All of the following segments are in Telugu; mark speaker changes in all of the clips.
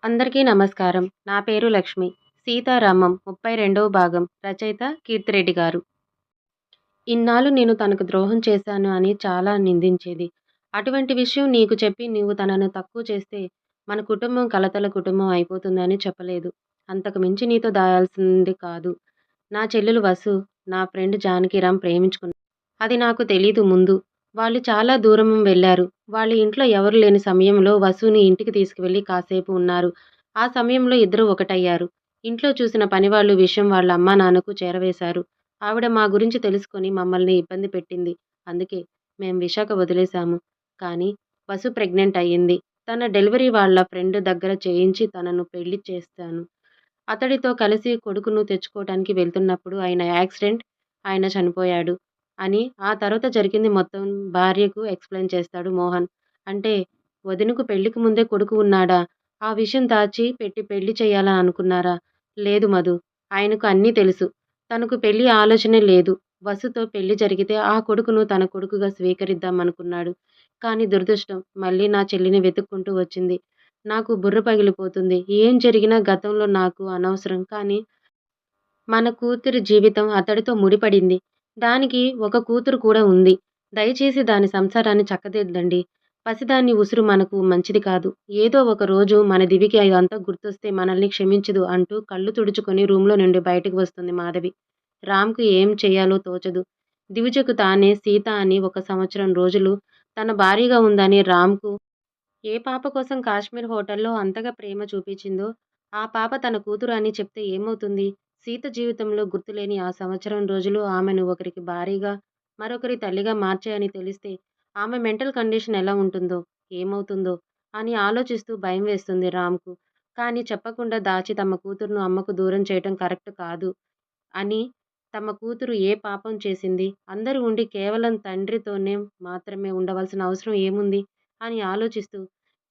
Speaker 1: అందరికీ నమస్కారం. నా పేరు లక్ష్మి. 'సీతారామం' 32వ భాగం రచయిత కీర్తిరెడ్డి గారు. ఇన్నాళ్ళు నేను తనకు ద్రోహం చేశాను అని చాలా నిందించేది. అటువంటి విషయం నీకు చెప్పి నీవు తనను తక్కువ చేస్తే మన కుటుంబం కలతల కుటుంబం అయిపోతుందని చెప్పలేదు. అంతకు మించి నీతో దాయాల్సింది కాదు. నా చెల్లెలు వసు, నా ఫ్రెండ్ జానకిరాం ప్రేమించుకున్నారు. అది నాకు తెలీదు ముందు. వాళ్ళు చాలా దూరం వెళ్లారు. వాళ్ళ ఇంట్లో ఎవరు లేని సమయంలో వసుని ఇంటికి తీసుకువెళ్ళి కాసేపు ఉన్నారు. ఆ సమయంలో ఇద్దరూ ఒకటయ్యారు. ఇంట్లో చూసిన పనివాళ్ళు విషయం వాళ్ళ అమ్మానాన్నకు చేరవేశారు. ఆవిడ మా గురించి తెలుసుకొని మమ్మల్ని ఇబ్బంది పెట్టింది. అందుకే మేం విశాఖ వదిలేశాము. కానీ వసు ప్రెగ్నెంట్ అయ్యింది. తన డెలివరీ వాళ్ళ ఫ్రెండ్ దగ్గర చేయించి తనను పెళ్లి చేస్తాను. అతడితో కలిసి కొడుకును తెచ్చుకోవటానికి వెళ్తున్నప్పుడు అయిన యాక్సిడెంట్, ఆయన చనిపోయాడు అని ఆ తర్వాత జరిగింది మొత్తం భార్యకు ఎక్స్‌ప్లెయిన్ చేస్తాడు మోహన్. అంటే వదినకు పెళ్ళికి ముందే కొడుకు ఉన్నాడా? ఆ విషయం దాచి పెట్టి పెళ్లి చేయాలని అనుకున్నారా? లేదు మధు. ఆయనకు అన్నీ తెలుసు. తనకు పెళ్లి ఆలోచనే లేదు. వసుతో పెళ్లి జరిగితే ఆ కొడుకును తన కొడుకుగా స్వీకరిద్దామనుకున్నాడు. కానీ దురదృష్టం మళ్ళీ నా చెల్లిని వెతుక్కుంటూ వచ్చింది. నాకు బుర్ర పగిలిపోతుంది. ఏం జరిగినా గతంలో నాకు అనవసరం. కానీ మన కూతురి జీవితం అతడితో ముడిపడింది. దానికి ఒక కూతురు కూడా ఉంది. దయచేసి దాని సంసారాన్ని చక్కదిద్దండి. పసిదాన్ని ఉసురు మనకు మంచిది కాదు. ఏదో ఒక రోజు మన దివికి ఇదంతా గుర్తొస్తే మనల్ని క్షమించదు అంటూ కళ్ళు తుడుచుకొని రూమ్‌లో నుండి బయటకు వస్తుంది మాధవి. రామ్‌కు ఏం చెయ్యాలో తోచదు. దివిజకు తానే సీత అని ఒక సంవత్సరం రోజులు తన భార్యగా ఉందని రామ్‌కు ఏ పాప కోసం కాశ్మీర్ హోటల్‌లో అంతగా ప్రేమ చూపించిందో, ఆ పాప తన కూతురు అని చెప్తే ఏమవుతుంది? సీత జీవితంలో గుర్తులేని ఆ సంవత్సరం రోజులు ఆమెను ఒకరికి భార్యగా, మరొకరి తల్లిగా మార్చాయని తెలిస్తే ఆమె మెంటల్ కండిషన్ ఎలా ఉంటుందో, ఏమవుతుందో అని ఆలోచిస్తూ భయం వేస్తుంది రామ్‌కు. కానీ చెప్పకుండా దాచి తమ కూతురును అమ్మకు దూరం చేయటం కరెక్ట్ కాదు అని తమ కూతురు ఏ పాపం చేసింది? అందరూ ఉండి కేవలం తండ్రితోనే మాత్రమే ఉండవలసిన అవసరం ఏముంది? అని ఆలోచిస్తూ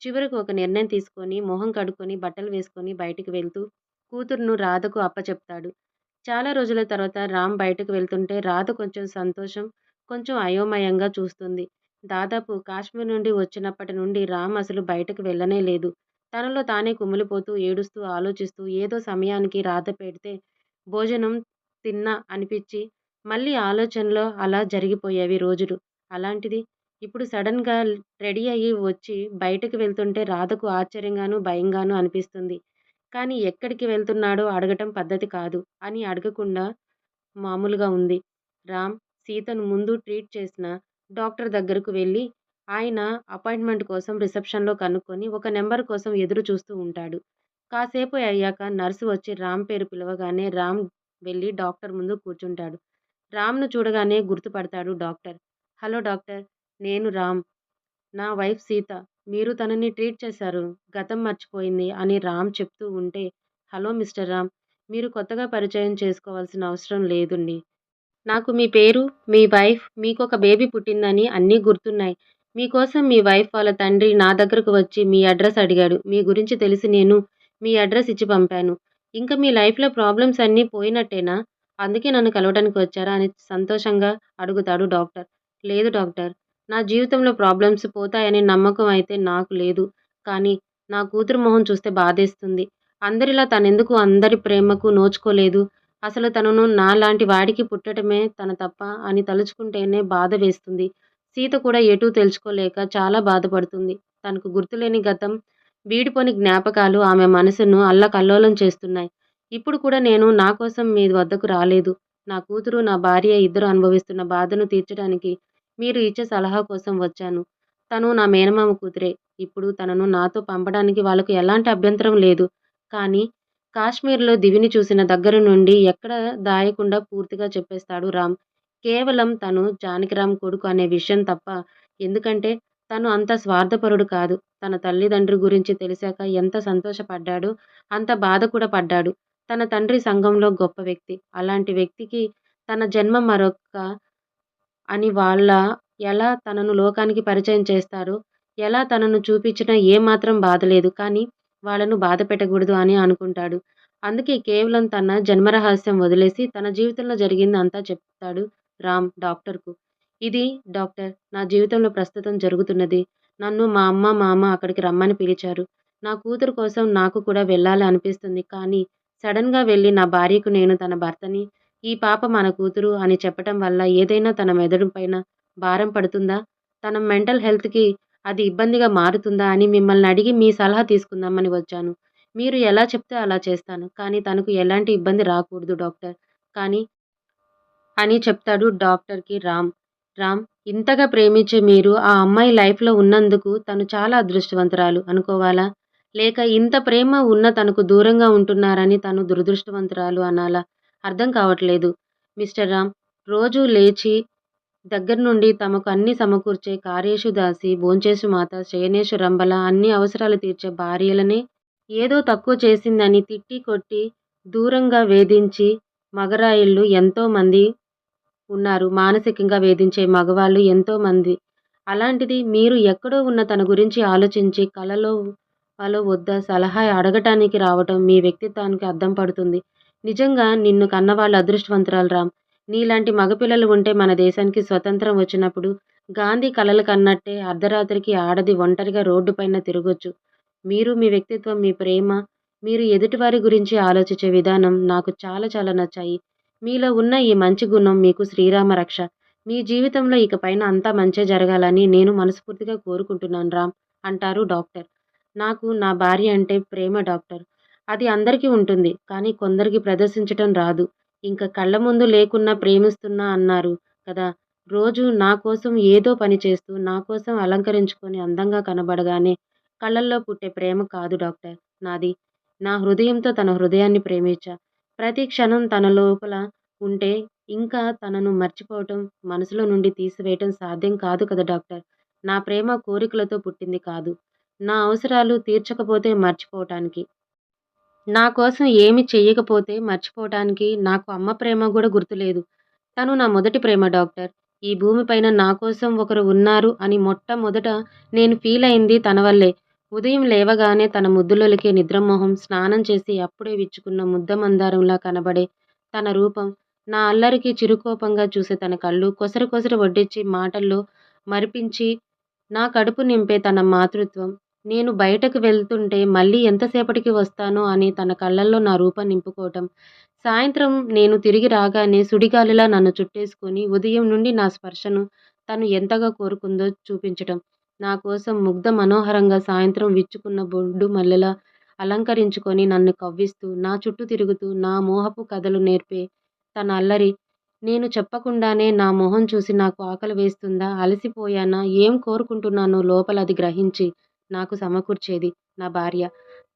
Speaker 1: చివరకు ఒక నిర్ణయం తీసుకొని మొహం కడుక్కొని బట్టలు వేసుకొని బయటికి వెళ్తూ కూతురును రాధకు అప్పచెప్తాడు. చాలా రోజుల తర్వాత రామ్ బయటకు వెళ్తుంటే రాధ కొంచెం సంతోషం, కొంచెం అయోమయంగా చూస్తుంది. దాదాపు కాశ్మీర్ నుండి వచ్చినప్పటి నుండి రామ్ అసలు బయటకు వెళ్ళనే లేదు. తనలో తానే కుమిలిపోతూ, ఏడుస్తూ, ఆలోచిస్తూ ఏదో సమయానికి రాధ పెడితే భోజనం తిన్నా అనిపిచ్చి మళ్ళీ ఆలోచనలో అలా జరిగిపోయేవి రోజులు. అలాంటిది ఇప్పుడు సడెన్‌గా రెడీ అయ్యి వచ్చి బయటకి వెళ్తుంటే రాధకు ఆశ్చర్యంగాను, భయంగాను అనిపిస్తుంది. కానీ ఎక్కడికి వెళ్తున్నాడో అడగటం పద్ధతి కాదు అని అడగకుండా మామూలుగా ఉంది. రామ్ సీతను ముందు ట్రీట్ చేసిన డాక్టర్ దగ్గరకు వెళ్లి ఆయన అపాయింట్‌మెంట్ కోసం రిసెప్షన్‌లో కనుక్కొని ఒక నంబర్ కోసం ఎదురు చూస్తూ ఉంటాడు. కాసేపు అయ్యాక నర్సు వచ్చి రామ్ పేరు పిలవగానే రామ్ వెళ్లి డాక్టర్ ముందు కూర్చుంటాడు. రామ్‌ను చూడగానే గుర్తుపడతాడు డాక్టర్. Hello doctor. నేను రామ్. నా వైఫ్ సీత. మీరు తనని ట్రీట్ చేశారు. గతం మర్చిపోయింది అని రామ్ చెప్తూ ఉంటే, హలో మిస్టర్ రామ్. మీరు కొత్తగా పరిచయం చేసుకోవాల్సిన అవసరం లేదండి. నాకు మీ పేరు, మీ వైఫ్, మీకొక బేబీ పుట్టిందని అన్నీ గుర్తున్నాయి. మీకోసం మీ వైఫ్ వాళ్ళ తండ్రి నా దగ్గరకు వచ్చి మీ అడ్రెస్ అడిగాడు. మీ గురించి తెలిసి నేను మీ అడ్రెస్ ఇచ్చి పంపాను. ఇంక మీ లైఫ్‌లో ప్రాబ్లమ్స్ అన్నీ పోయినట్టేనా? అందుకే నన్ను కలవడానికి వచ్చారా? అని సంతోషంగా అడుగుతాడు డాక్టర్. లేదు డాక్టర్. నా జీవితంలో ప్రాబ్లమ్స్ పోతాయనే నమ్మకం అయితే నాకు లేదు. కానీ నా కూతురు మొహం చూస్తే బాధేస్తుంది. అందరిలా తనెందుకు అందరి ప్రేమకు నోచుకోలేదు? అసలు తనను నాలాంటి వాడికి పుట్టటమే తన తప్ప అని తలుచుకుంటేనే బాధ వేస్తుంది. సీత కూడా ఎటూ తెలుసుకోలేక చాలా బాధపడుతుంది. తనకు గుర్తులేని గతం, వీడిపోని జ్ఞాపకాలు ఆమె మనసును అల్లకల్లోలం చేస్తున్నాయి. ఇప్పుడు కూడా నేను నా కోసం మీ వద్దకు రాలేదు. నా కూతురు, నా భార్య ఇద్దరు అనుభవిస్తున్న బాధను తీర్చడానికి మీరు ఇచ్చే సలహా కోసం వచ్చాను. తను నా మేనమామ కూతురే. ఇప్పుడు తనను నాతో పంపడానికి వాళ్ళకు ఎలాంటి అభ్యంతరం లేదు. కానీ కాశ్మీర్‌లో దివిని చూసిన దగ్గర నుండి ఎక్కడ దాయకుండా పూర్తిగా చెప్పేస్తాడు రామ్. కేవలం తను జానకిరాం కొడుకు అనే విషయం తప్ప. ఎందుకంటే తను అంత స్వార్థపరుడు కాదు. తన తల్లిదండ్రి గురించి తెలిసాక ఎంత సంతోషపడ్డాడో అంత బాధ కూడా పడ్డాడు. తన తండ్రి సంఘంలో గొప్ప వ్యక్తి. అలాంటి వ్యక్తికి తన జన్మ మరొక అని ఎలా తనను లోకానికి పరిచయం చేస్తారో, ఎలా తనను చూపించినా ఏమాత్రం బాధలేదు. కానీ వాళ్ళను బాధ పెట్టకూడదు అని అనుకుంటాడు. అందుకే కేవలం తన జన్మరహస్యం వదిలేసి తన జీవితంలో జరిగిందంతా చెప్తాడు రామ్ డాక్టర్‌కు. ఇది డాక్టర్ నా జీవితంలో ప్రస్తుతం జరుగుతున్నది. నన్ను మా అమ్మ, మామ అక్కడికి రమ్మని పిలిచారు. నా కూతురు కోసం నాకు కూడా వెళ్ళాలి అనిపిస్తుంది. కానీ సడెన్‌గా వెళ్లి నా భార్యకు నేను తన భర్తని, ఈ పాప మన కూతురు అని చెప్పటం వల్ల ఏదైనా తన మెదడు పైన భారం పడుతుందా? తన మెంటల్ హెల్త్‌కి అది ఇబ్బందిగా మారుతుందా అని మిమ్మల్ని అడిగి మీ సలహా తీసుకుందామని వచ్చాను. మీరు ఎలా చెప్తే అలా చేస్తాను. కానీ తనకు ఎలాంటి ఇబ్బంది రాకూడదు డాక్టర్. కానీ అని చెప్తాడు డాక్టర్‌కి రామ్. రామ్, ఇంతగా ప్రేమించే మీరు ఆ అమ్మాయి లైఫ్‌లో ఉన్నందుకు తను చాలా అదృష్టవంతురాలు అనుకోవాలా? లేక ఇంత ప్రేమ ఉన్న తనకు దూరంగా ఉంటున్నారని తను దురదృష్టవంతురాలు అనాలా? అర్థం కావట్లేదు. మిస్టర్ రామ్, రోజూ లేచి దగ్గర నుండి తమకు అన్నీ సమకూర్చే కార్యేషు దాసి, భోంచేసు మాత, శయనేషు రంబల అన్ని అవసరాలు తీర్చే భార్యలనే ఏదో తక్కువ చేసిందని తిట్టి, కొట్టి, దూరంగా వేధించి మగరాయుళ్ళు ఎంతోమంది ఉన్నారు. మానసికంగా వేధించే మగవాళ్ళు ఎంతోమంది. అలాంటిది మీరు ఎక్కడో ఉన్న తన గురించి ఆలోచించి కలలో వద్దా సలహా అడగటానికి రావటం మీ వ్యక్తిత్వానికి అద్దం పడుతుంది. నిజంగా నిన్ను కన్నవాళ్ళు అదృష్టవంతురాలు రామ్. నీలాంటి మగపిల్లలు ఉంటే మన దేశానికి స్వతంత్రం వచ్చినప్పుడు గాంధీ కలలు కన్నట్టే అర్ధరాత్రికి ఆడది ఒంటరిగా రోడ్డు పైన తిరగొచ్చు. మీరు మీ వ్యక్తిత్వం, మీ ప్రేమ, మీరు ఎదుటివారి గురించి ఆలోచించే విధానం నాకు చాలా చాలా నచ్చాయి. మీలో ఉన్న ఈ మంచి గుణం మీకు శ్రీరామ రక్ష. మీ జీవితంలో ఇకపైన అంతా మంచే జరగాలని నేను మనస్ఫూర్తిగా కోరుకుంటున్నాను రామ్ అంటారు డాక్టర్. నాకు నా భార్య అంటే ప్రేమ డాక్టర్. అది అందరికీ ఉంటుంది. కానీ కొందరికి ప్రదర్శించటం రాదు. ఇంక కళ్ళ ముందు లేకున్నా ప్రేమిస్తున్నా అన్నారు కదా! రోజు నా కోసం ఏదో పని చేస్తూ, నా కోసం అలంకరించుకొని అందంగా కనబడగానే కళ్ళల్లో పుట్టే ప్రేమ కాదు డాక్టర్ నాది. నా హృదయంతో తన హృదయాన్ని ప్రేమించా. ప్రతి క్షణం తన లోపల ఉంటే ఇంకా తనను మర్చిపోవటం, మనసులో నుండి తీసివేయటం సాధ్యం కాదు కదా డాక్టర్. నా ప్రేమ కోరికలతో పుట్టింది కాదు. నా అవసరాలు తీర్చకపోతే మర్చిపోవటానికి. నా కోసం ఏమి చెయ్యకపోతే మర్చిపోవటానికి నాకు అమ్మ ప్రేమ గూడా గుర్తులేదు. తను నా మొదటి ప్రేమ డాక్టర్. ఈ భూమిపైన నా కోసం ఒకరు ఉన్నారు అని మొట్టమొదట నేను ఫీలయింది తన వల్లే. ఉదయం లేవగానే తన ముద్దులొలికే నిద్రమొహం, స్నానం చేసి అప్పుడే విచ్చుకున్న ముద్ద మందారంలా కనబడే తన రూపం, నా అల్లరికి చిరుకోపంగా చూసే తన కళ్ళు, కొసరు కొసరు వడ్డించి మాటల్లో మరిపించి నా కడుపు నింపే తన మాతృత్వం, నేను బయటకు వెళ్తుంటే మళ్ళీ ఎంతసేపటికి వస్తానో అని తన కళ్ళల్లో నా రూపం నింపుకోవటం, సాయంత్రం నేను తిరిగి రాగానే సుడిగాలిలా నన్ను చుట్టేసుకొని ఉదయం నుండి నా స్పర్శను తను ఎంతగా కోరుకుందో చూపించటం, నా కోసం ముగ్ధ మనోహరంగా సాయంత్రం విచ్చుకున్న బొడ్డు మల్లెలా అలంకరించుకొని నన్ను కవ్విస్తూ, నా చుట్టూ తిరుగుతూ నా మోహపు కథలు నేర్పే తన అల్లరి, నేను చెప్పకుండానే నా మొహం చూసి నాకు ఆకలి వేస్తుందా, అలసిపోయానా, ఏం కోరుకుంటున్నానో లోపల అది గ్రహించి నాకు సమకూర్చేది నా భార్య.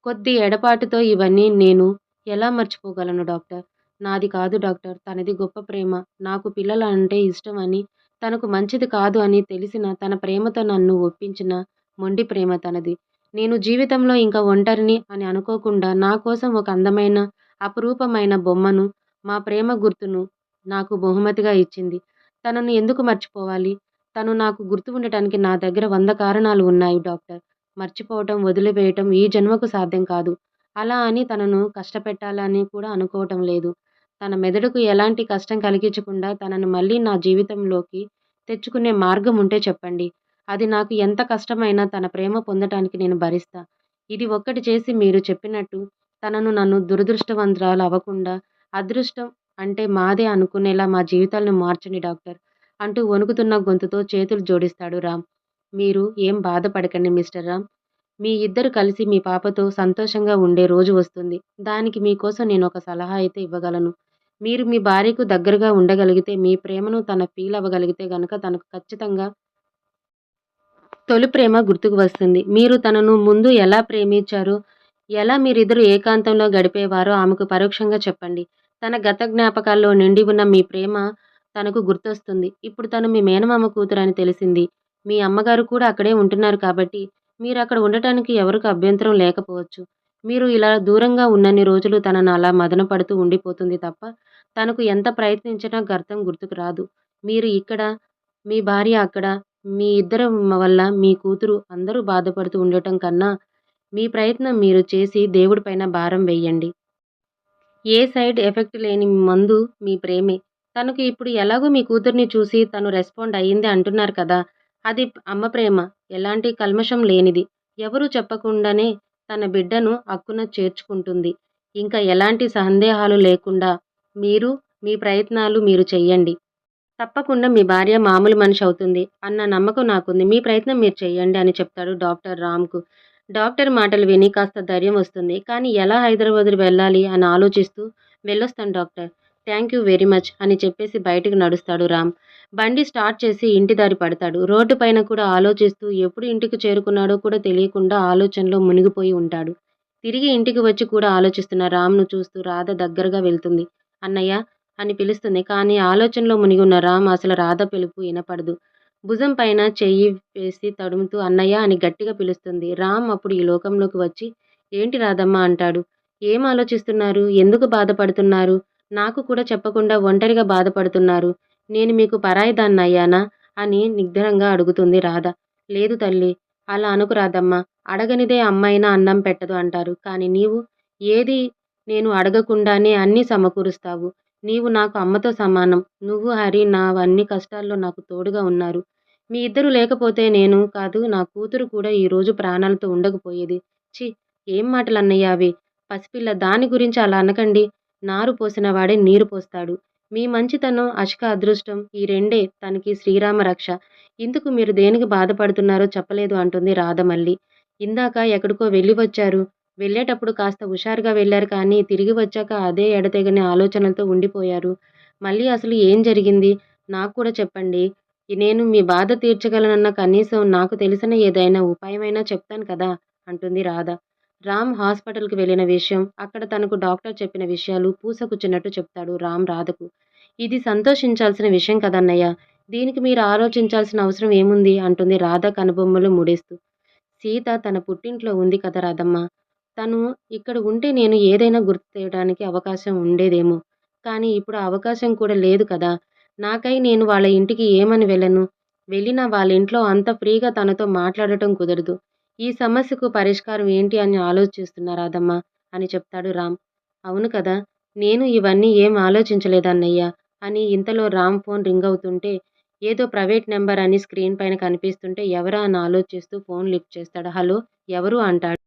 Speaker 1: కొద్ది ఎడపాటుతో ఇవన్నీ నేను ఎలా మర్చిపోగలను డాక్టర్? నాది కాదు డాక్టర్. తనది గొప్ప ప్రేమ. నాకు పిల్లలంటే ఇష్టం అని, తనకు మంచిది కాదు అని తెలిసినా తన ప్రేమతో నన్ను ఒప్పించిన మొండి ప్రేమ తనది. నేను జీవితంలో ఇంక ఒంటరిని అని అనుకోకుండా నా కోసం ఒక అందమైన, అపురూపమైన బొమ్మను, మా ప్రేమ గుర్తును నాకు బహుమతిగా ఇచ్చింది. తనను ఎందుకు మర్చిపోవాలి? తను నాకు గుర్తు ఉండటానికి నా దగ్గర 100 కారణాలు ఉన్నాయి డాక్టర్. మర్చిపోవటం, వదిలివేయటం ఈ జన్మకు సాధ్యం కాదు. అలా అని తనను కష్టపెట్టాలని కూడా అనుకోవటం లేదు. తన మెదడుకు ఎలాంటి కష్టం కలిగించకుండా తనను మళ్ళీ నా జీవితంలోకి తెచ్చుకునే మార్గం ఉంటే చెప్పండి. అది నాకు ఎంత కష్టమైనా తన ప్రేమ పొందటానికి నేను భరిస్తా. ఇది ఒక్కటి చేసి మీరు చెప్పినట్టు తనను నన్ను దురదృష్టవంతురాలు అవ్వకుండా అదృష్టం అంటే మాదే అనుకునేలా మా జీవితాలను మార్చండి డాక్టర్ అంటూ వణుకుతున్న గొంతుతో చేతులు జోడిస్తాడు రామ్. మీరు ఏం బాధపడకండి మిస్టర్ రామ్. మీ ఇద్దరు కలిసి మీ పాపతో సంతోషంగా ఉండే రోజు వస్తుంది. దానికి మీకోసం నేనొక సలహా అయితే ఇవ్వగలను. మీరు మీ భార్యకు దగ్గరగా ఉండగలిగితే, మీ ప్రేమను తన ఫీల్ అవ్వగలిగితే గనక తనకు ఖచ్చితంగా తొలి ప్రేమ గుర్తుకు వస్తుంది. మీరు తనను ముందు ఎలా ప్రేమించారో, ఎలా మీరిద్దరూ ఏకాంతంలో గడిపేవారో ఆమెకు పరోక్షంగా చెప్పండి. తన గత జ్ఞాపకాల్లో నిండి ఉన్న మీ ప్రేమ తనకు గుర్తొస్తుంది. ఇప్పుడు తను మీ మేనమామ కూతురని తెలిసింది. మీ అమ్మగారు కూడా అక్కడే ఉంటున్నారు కాబట్టి, మీరక్కడ ఉండటానికి ఎవరికి అభ్యంతరం లేకపోవచ్చు. మీరు ఇలా దూరంగా ఉన్నన్ని రోజులు తనను అలా మదనపడుతూ ఉండిపోతుంది తప్ప, తనకు ఎంత ప్రయత్నించినా గర్థం గుర్తుకు రాదు. మీరు ఇక్కడ, మీ భార్య అక్కడ, మీ ఇద్దరి వల్ల మీ కూతురు అందరూ బాధపడుతూ ఉండటం కన్నా, మీ ప్రయత్నం మీరు చేసి దేవుడి పైన భారం వెయ్యండి. ఏ సైడ్ ఎఫెక్ట్ లేని మందు మీ ప్రేమే. తనకు ఇప్పుడు ఎలాగో మీ కూతుర్ని చూసి తను రెస్పాండ్ అయ్యింది అంటున్నారు కదా! అది అమ్మ ప్రేమ. ఎలాంటి కల్మషం లేనిది. ఎవరు చెప్పకుండానే తన బిడ్డను అక్కున చేర్చుకుంటుంది. ఇంకా ఎలాంటి సందేహాలు లేకుండా మీరు మీ ప్రయత్నాలు మీరు చెయ్యండి. తప్పకుండా మీ భార్య మామూలు మనిషి అవుతుంది అన్న నమ్మకం నాకుంది. మీ ప్రయత్నం మీరు చెయ్యండి అని చెప్తాడు డాక్టర్ రామ్‌కు. డాక్టర్ మాటలు విని కాస్త ధైర్యం వస్తుంది. కానీ ఎలా హైదరాబాద్ వెళ్ళాలి అని ఆలోచిస్తూ వెళ్ళొస్తాను doctor. Thank you very much అని చెప్పేసి బయటికి నడుస్తాడు రామ్. బండి స్టార్ట్ చేసి ఇంటి దారి పడతాడు. రోడ్డు పైన కూడా ఆలోచిస్తూ ఎప్పుడు ఇంటికి చేరుకున్నాడో కూడా తెలియకుండా ఆలోచనలో మునిగిపోయి ఉంటాడు. తిరిగి ఇంటికి వచ్చి కూడా ఆలోచిస్తున్న రామ్‌ను చూస్తూ రాధ దగ్గరగా వెళ్తుంది. అన్నయ్య అని పిలుస్తుంది. కానీ ఆలోచనలో మునిగి ఉన్న రామ్ అసలు రాధ పిలుపు వినపడదు. భుజం పైన చెయ్యి వేసి తడుముతూ అన్నయ్య అని గట్టిగా పిలుస్తుంది. రామ్ అప్పుడు ఈ లోకంలోకి వచ్చి ఏంటి రాధమ్మ అంటాడు. ఏం ఆలోచిస్తున్నారు? ఎందుకు బాధపడుతున్నారు? నాకు కూడా చెప్పకుండా ఒంటరిగా బాధపడుతున్నారు. నేను మీకు పరాయిదాన్నయ్యానా? అని నిగ్రహంగా అడుగుతుంది రాధ. లేదు తల్లి. అలా అనుకు రాధమ్మ. అడగనిదే అమ్మైనా అన్నం పెట్టదు అంటారు. కానీ నీవు ఏది నేను అడగకుండానే అన్నీ సమకూరుస్తావు. నీవు నాకు అమ్మతో సమానం. నువ్వు, హరి నా అన్ని కష్టాల్లో నాకు తోడుగా ఉన్నారు. మీ ఇద్దరు లేకపోతే నేను కాదు నా కూతురు కూడా ఈరోజు ప్రాణాలతో ఉండకపోయేది. ఛీ! ఏం మాటలన్నయ్య అవి? పసిపిల్ల దాని గురించి అలా అనకండి. నారు పోసిన వాడే నీరు పోస్తాడు. మీ మంచితనం, అశక అదృష్టం ఈ రెండే తనకి శ్రీరామ రక్ష. ఇందుకు మీరు దేనికి బాధపడుతున్నారో చెప్పలేదు అంటుంది రాధ మళ్ళీ. ఇందాక ఎక్కడికో వెళ్ళి వచ్చారు. వెళ్ళేటప్పుడు కాస్త హుషారుగా వెళ్లారు కానీ తిరిగి వచ్చాక అదే ఎడతెగని ఆలోచనలతో ఉండిపోయారు. మళ్ళీ అసలు ఏం జరిగింది? నాకు కూడా చెప్పండి. నేను మీ బాధ తీర్చగలనన్న కనీసం నాకు తెలిసిన ఏదైనా ఉపాయమైనా చెప్తాను కదా! అంటుంది రాధ. రామ్ హాస్పిటల్‌కి వెళ్ళిన విషయం, అక్కడ తనకు డాక్టర్ చెప్పిన విషయాలు పూసగుచ్చినట్టు చెప్తాడు రామ్ రాధకు. ఇది సంతోషించాల్సిన విషయం కదన్నయ్య. దీనికి మీరు ఆలోచించాల్సిన అవసరం ఏముంది? అంటుంది రాధ కనుబొమ్మలు ముడేస్తూ. సీత తన పుట్టింట్లో ఉంది కదా రాధమ్మ. తను ఇక్కడ ఉంటే నేను ఏదైనా గుర్తు చేయడానికి అవకాశం ఉండేదేమో. కానీ ఇప్పుడు ఆ అవకాశం కూడా లేదు కదా! నాకై నేను వాళ్ళ ఇంటికి ఏమని వెళ్ళను? వెళ్ళినా వాళ్ళ ఇంట్లో అంత ఫ్రీగా తనతో మాట్లాడటం కుదరదు. ఈ సమస్యకు పరిష్కారం ఏంటి అని ఆలోచిస్తున్నా రాధమ్మ అని చెప్తాడు రామ్. అవును కదా! నేను ఇవన్నీ ఏం ఆలోచించలేదన్నయ్య అని ఇంతలో రామ్ ఫోన్ రింగ్ అవుతుంటే ఏదో ప్రైవేట్ నంబర్ అని స్క్రీన్ పైన కనిపిస్తుంటే ఎవరా అని ఆలోచిస్తూ ఫోన్ లిఫ్ట్ చేస్తాడు. హలో! ఎవరు అంటాడు.